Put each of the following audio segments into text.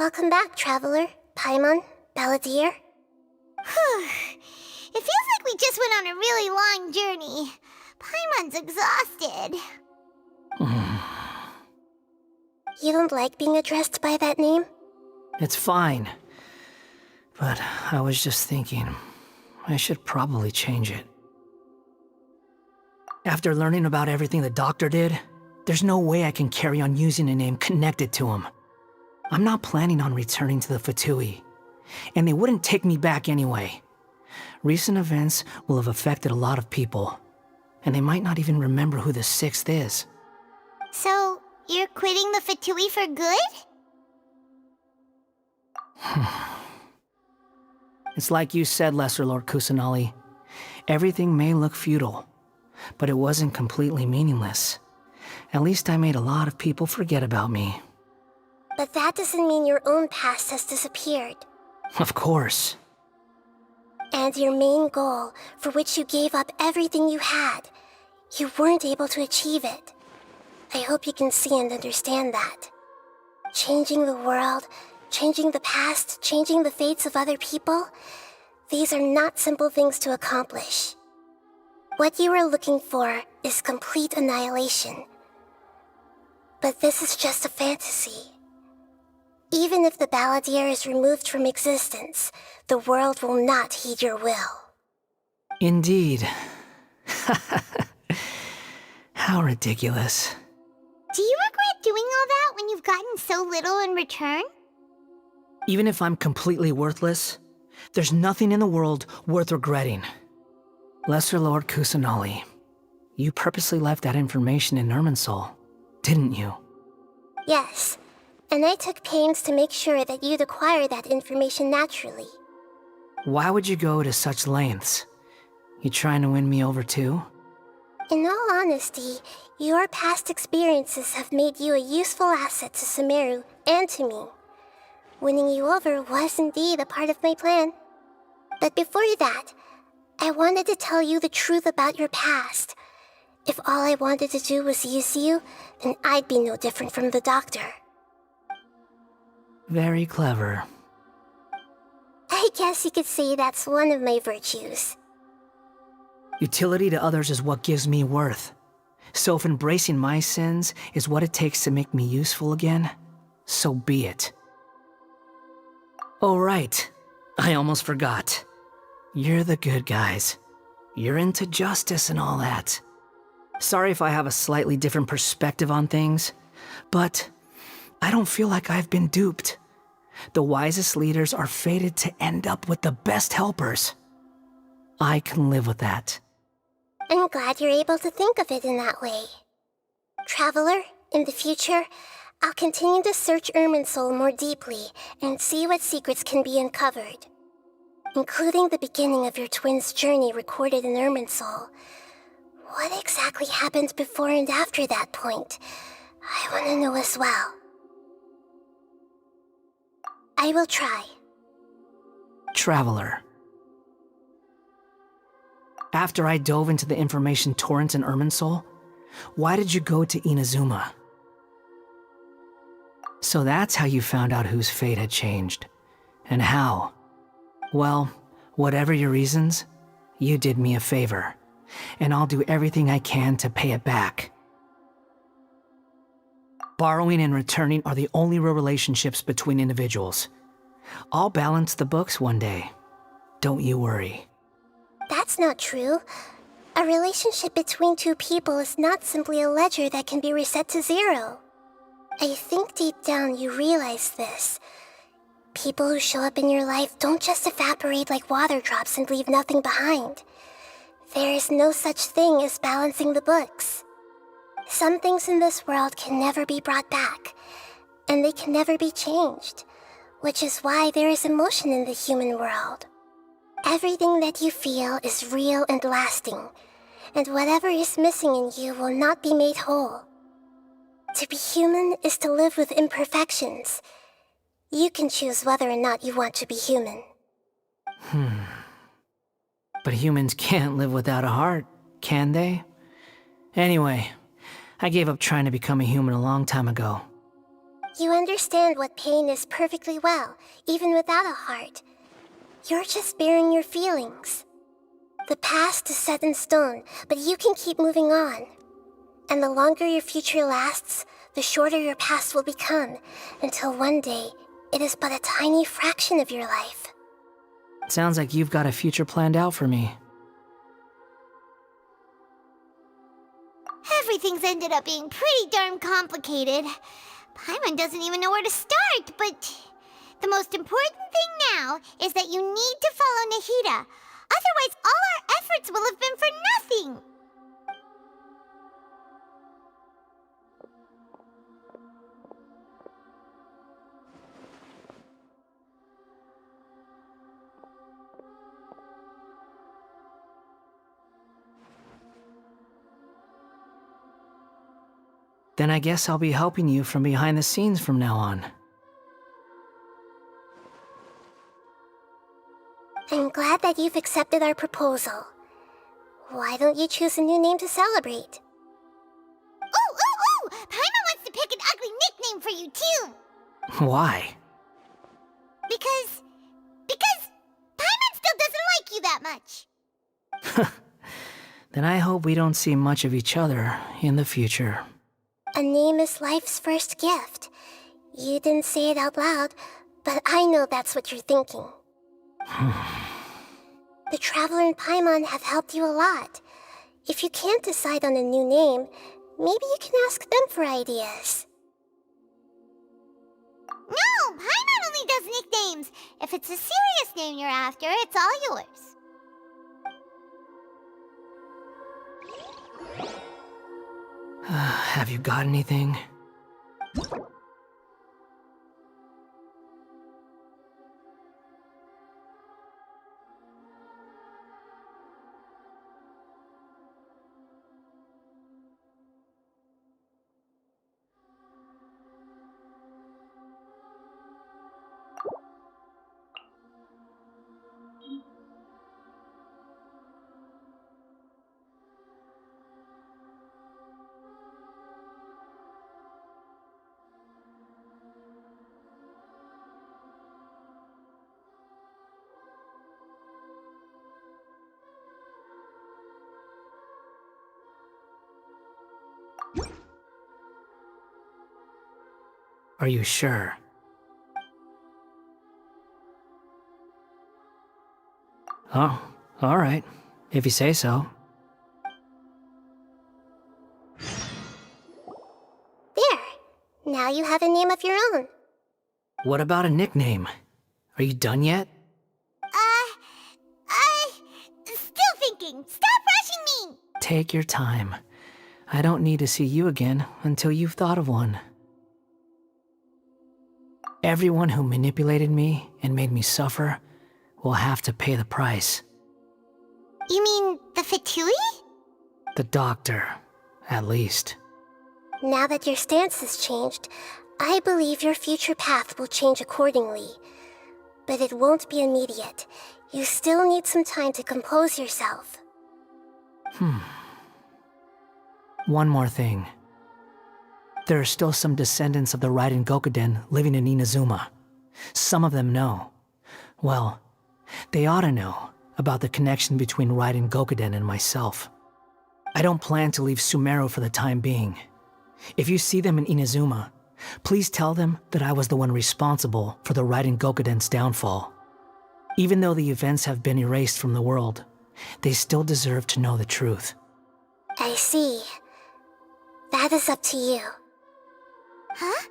Welcome back, Traveler, Paimon, Balladeer. It feels like we just went on a really long journey. Paimon's exhausted. You don't like being addressed by that name? It's fine. But I was just thinking, I should probably change it. After learning about everything the doctor did, there's no way I can carry on using a name connected to him. I'm not planning on returning to the Fatui, and they wouldn't take me back anyway. Recent events will have affected a lot of people, and they might not even remember who the sixth is. So, you're quitting the Fatui for good? It's like you said, Lesser Lord Kusanali. Everything may look futile, but it wasn't completely meaningless. At least I made a lot of people forget about me. But that doesn't mean your own past has disappeared. Of course. And your main goal, for which you gave up everything you had, you weren't able to achieve it. I hope you can see and understand that. Changing the world, changing the past, changing the fates of other people, these are not simple things to accomplish. What you are looking for is complete annihilation. But this is just a fantasy. Even if the Balladeer is removed from existence, the world will not heed your will. Indeed. How ridiculous. Do you regret doing all that when you've gotten so little in return? Even if I'm completely worthless, there's nothing in the world worth regretting. Lesser Lord Kusanali, you purposely left that information in Irminsul, didn't you? Yes, and I took pains to make sure that you'd acquire that information naturally. Why would you go to such lengths? You trying to win me over too? In all honesty, your past experiences have made you a useful asset to Sumeru and to me. Winning you over was indeed a part of my plan. But before that, I wanted to tell you the truth about your past. If all I wanted to do was use you, then I'd be no different from the doctor. Very clever. I guess you could say that's one of my virtues. Utility to others is what gives me worth. So if embracing my sins is what it takes to make me useful again, so be it. Oh right, I almost forgot. You're the good guys. You're into justice and all that. Sorry if I have a slightly different perspective on things, but I don't feel like I've been duped. The wisest leaders are fated to end up with the best helpers. I can live with that. I'm glad you're able to think of it in that way. Traveler, in the future, I'll continue to search Irminsul more deeply and see what secrets can be uncovered. Including the beginning of your twins' journey recorded in Irminsul. What exactly happened before and after that point? I want to know as well. I will try. Traveler. After I dove into the information torrent in Irminsul, why did you go to Inazuma? So that's how you found out whose fate had changed. And how. Well, whatever your reasons, you did me a favor. And I'll do everything I can to pay it back. Borrowing and returning are the only real relationships between individuals. I'll balance the books one day. Don't you worry. That's not true. A relationship between two people is not simply a ledger that can be reset to zero. I think deep down you realize this. People who show up in your life don't just evaporate like water drops and leave nothing behind. There is no such thing as balancing the books. Some things in this world can never be brought back, and they can never be changed, which is why there is emotion in the human world. Everything that you feel is real and lasting, and whatever is missing in you will not be made whole. To be human is to live with imperfections. You can choose whether or not you want to be human. But humans can't live without a heart, can they? Anyway, I gave up trying to become a human a long time ago. You understand what pain is perfectly well, even without a heart. You're just bearing your feelings. The past is set in stone, but you can keep moving on. And the longer your future lasts, the shorter your past will become, until one day, it is but a tiny fraction of your life. Sounds like you've got a future planned out for me. Everything's ended up being pretty darn complicated. Paimon doesn't even know where to start, but the most important thing now is that you need to follow Nahida. Otherwise, all our efforts will have been for nothing. Then I guess I'll be helping you from behind the scenes from now on. I'm glad that you've accepted our proposal. Why don't you choose a new name to celebrate? Ooh! Paimon wants to pick an ugly nickname for you, too. Why? Because Paimon still doesn't like you that much. Then I hope we don't see much of each other in the future. A name is life's first gift. You didn't say it out loud, but I know that's what you're thinking. The Traveler and Paimon have helped you a lot. If you can't decide on a new name, maybe you can ask them for ideas. No, Paimon only does nicknames. If it's a serious name you're after, it's all yours. Have you got anything? Are you sure? Oh, all right. If you say so. There. Now you have a name of your own. What about a nickname? Are you done yet? Still thinking. Stop rushing me! Take your time. I don't need to see you again until you've thought of one. Everyone who manipulated me and made me suffer will have to pay the price. You mean the Fatui? The doctor, at least. Now that your stance has changed, I believe your future path will change accordingly. But it won't be immediate. You still need some time to compose yourself. One more thing. There are still some descendants of the Raiden Gokuden living in Inazuma. Some of them know. Well, they ought to know about the connection between Raiden Gokuden and myself. I don't plan to leave Sumeru for the time being. If you see them in Inazuma, please tell them that I was the one responsible for the Raiden Gokuden's downfall. Even though the events have been erased from the world, they still deserve to know the truth. I see. That is up to you. Huh?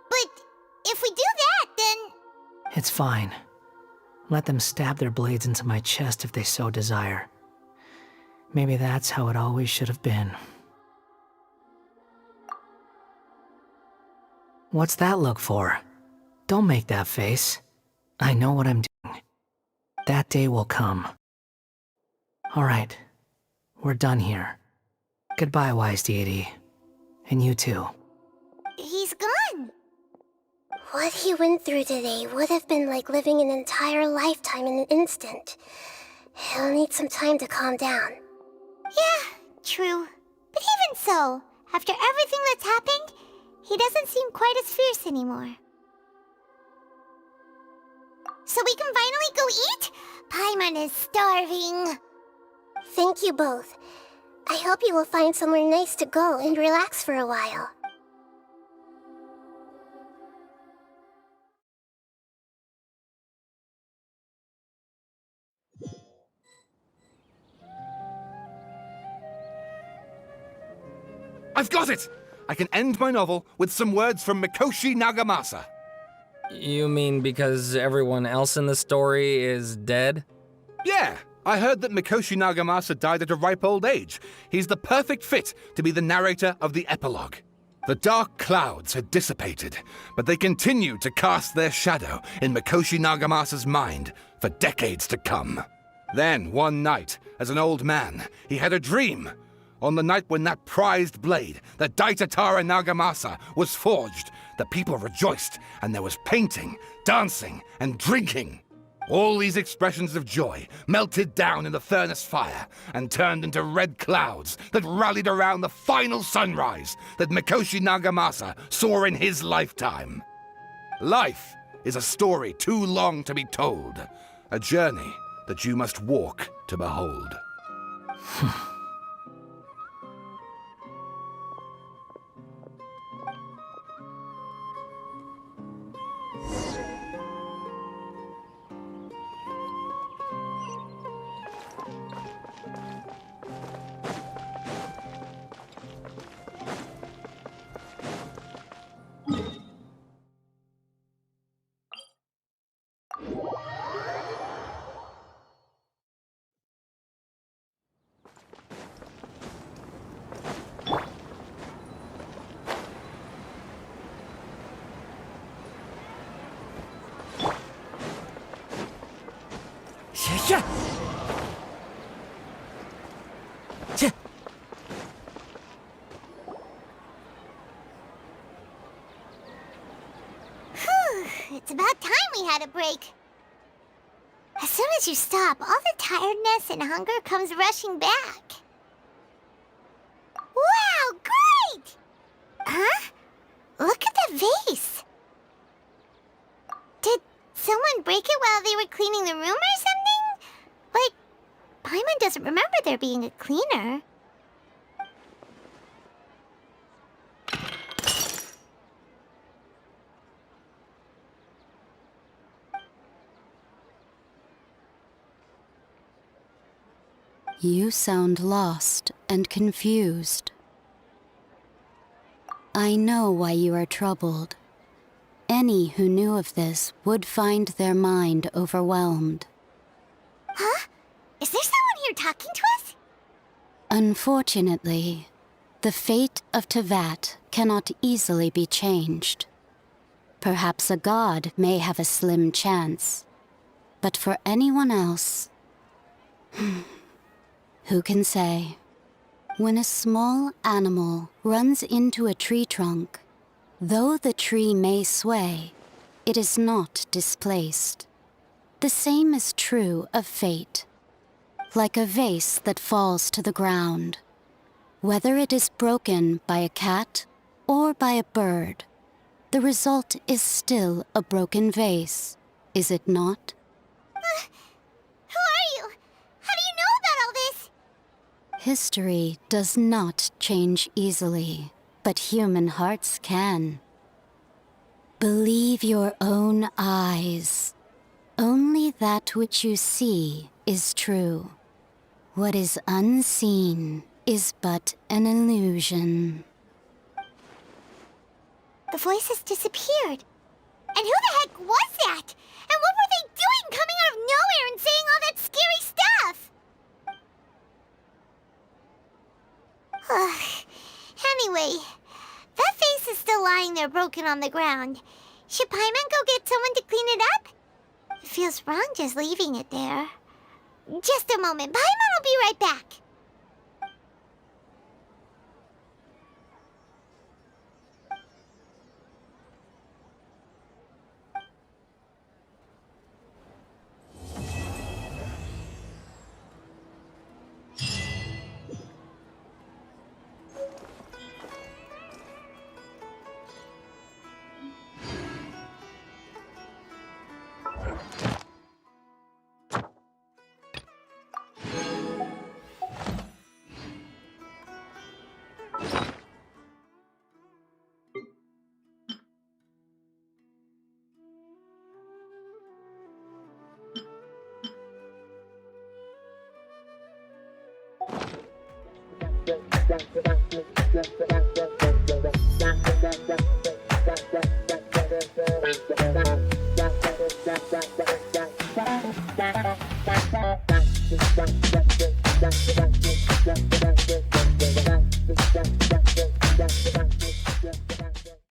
But if we do that, then... It's fine. Let them stab their blades into my chest if they so desire. Maybe that's how it always should have been. What's that look for? Don't make that face. I know what I'm doing. That day will come. Alright, we're done here. Goodbye, wise deity. And you too. He's gone. What he went through today would have been like living an entire lifetime in an instant. He'll need some time to calm down. Yeah, true. But even so, after everything that's happened, he he doesn't seem quite as fierce anymore. So we can finally go eat? Paimon is starving. Thank you both. I hope you will find somewhere nice to go and relax for a while. I've got it! I can end my novel with some words from Mikoshi Nagamasa. You mean because everyone else in the story is dead? Yeah, I heard that Mikoshi Nagamasa died at a ripe old age. He's the perfect fit to be the narrator of the epilogue. The dark clouds had dissipated, but they continued to cast their shadow in Mikoshi Nagamasa's mind for decades to come. Then, one night, as an old man, he had a dream. On the night when that prized blade, the Daitatara Nagamasa, was forged, the people rejoiced, and there was painting, dancing, and drinking. All these expressions of joy melted down in the furnace fire and turned into red clouds that rallied around the final sunrise that Mikoshi Nagamasa saw in his lifetime. Life is a story too long to be told, a journey that you must walk to behold. It's about time we had a break. As soon as you stop, all the tiredness and hunger comes rushing back. Wow, great! Huh? Look at the vase. Did someone break it while they were cleaning the room or something? Like, Paimon doesn't remember there being a cleaner. You sound lost and confused. I know why you are troubled. Any who knew of this would find their mind overwhelmed. Huh? Is there someone here talking to us? Unfortunately, the fate of Teyvat cannot easily be changed. Perhaps a god may have a slim chance, but for anyone else, who can say? When a small animal runs into a tree trunk, though the tree may sway, it is not displaced. The same is true of fate. Like a vase that falls to the ground, whether it is broken by a cat or by a bird, the result is still a broken vase, is it not? Who are you? How do you know about all this? History does not change easily, but human hearts can. Believe your own eyes. Only that which you see is true. What is unseen is but an illusion. The voice has disappeared. And who the heck was that? And what were they doing coming out of nowhere and saying all that scary stuff? Anyway, that face is still lying there broken on the ground. Should Paimon go get someone to clean it up? It feels wrong just leaving it there. Just a moment. Paimon will be right back. Thank you.